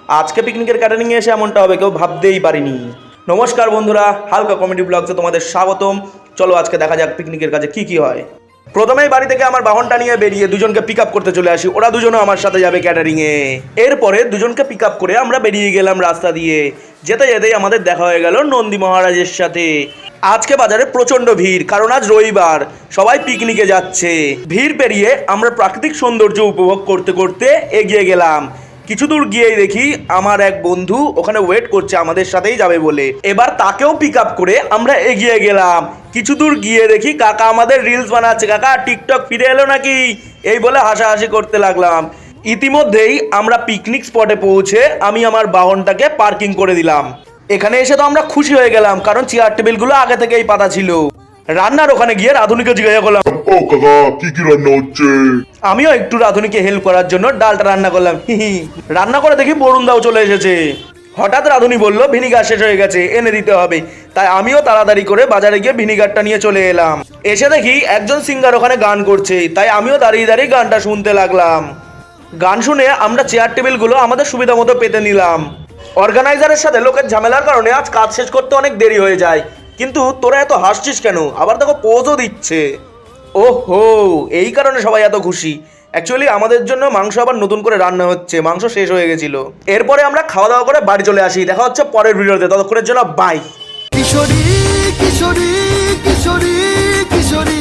আজকে পিকনিকের ক্যাটারিংয়ে এসে এমনটা হবে কেউ ভাবতেই পারিনি। নমস্কার বন্ধুরা, হালকা কমেডি ব্লগসে তোমাদের স্বাগতম। চলো আজকে দেখা যাক পিকনিকের কাজে কি কি হয়। প্রথমেই বাড়ি থেকে আমার বাহনটা নিয়ে বেরিয়ে দুজনকে পিক আপ করতে চলে আসি। ওরা দুজনও আমার সাথে যাবে ক্যাটারিংয়ে। এরপরে দুজনকে পিক আপ করে আমরা বেরিয়ে গেলাম রাস্তা দিয়ে। যেতে যেতেই আমাদের দেখা হয়ে গেল নন্দী মহারাজের সাথে। আজকে বাজারে প্রচণ্ড ভিড়, কারণ আজ রবিবার, সবাই পিকনিকে যাচ্ছে। ভিড় পেরিয়ে আমরা প্রাকৃতিক সৌন্দর্য উপভোগ করতে করতে এগিয়ে গেলাম। কিছু দূর গিয়েই দেখি আমার এক বন্ধু ওখানে ওয়েট করছে আমাদের সাথেই যাবে বলে। এবার তাকেও পিক আপ করে আমরা এগিয়ে গেলাম। কিছু দূর গিয়ে দেখি কাকা আমাদের রিলস বানাচ্ছে। কাকা টিকটক ফিরে এলো নাকি, এই বলে হাসাহাসি করতে লাগলাম। ইতিমধ্যেই আমরা পিকনিক স্পটে পৌঁছে আমি আমার বাহনটাকে পার্কিং করে দিলাম। এখানে এসে তো আমরা খুশি হয়ে গেলাম, কারণ চেয়ার টেবিলগুলো আগে থেকেই পাতা ছিল। রান্নার ওখানে গিয়ে রাধুনিকে জিজ্ঞাসা করলাম, ও কাকা কি কি রান্না হচ্ছে? আমিও একটু রাধুনিকে হেল্প করার জন্য ডালটা রান্না করলাম। রান্না করে দেখি বরুণদাও চলে এসেছে। হঠাৎ রাধুনি বলল ভিনিগার শেষ হয়ে গেছে, এনে দিতে হবে। তাই আমিও তাড়াতাড়ি করে বাজারে গিয়ে ভিনিগারটা নিয়ে চলে এলাম। এসে দেখি একজন সিঙ্গার ওখানে গান করছে, তাই আমিও দাঁড়িয়ে দাঁড়িয়ে গানটা শুনতে লাগলাম। গান শুনে আমরা চেয়ার টেবিলগুলো আমাদের সুবিধা মতো পেতে নিলাম। অর্গানাইজারের সাথে লোকের ঝামেলার কারণে আজ কাজ শেষ করতে অনেক দেরি হয়ে যায়। কিন্তু তোরা এত হাসছিস কেন? আবার দেখো পোজও দিচ্ছে। ওহো, এই কারণে সবাই এত খুশি। অ্যাকচুয়ালি আমাদের জন্য মাংস আবার নতুন করে রান্না হচ্ছে, মাংস শেষ হয়ে গেছিল। এরপরে আমরা খাওয়া দাওয়া করে বাড়ি চলে আসি। দেখা হচ্ছে পরের ভিডিওতে, ততক্ষণের জন্য বাই। কিশোরী কিশোরী কিশোরী কিশোরী।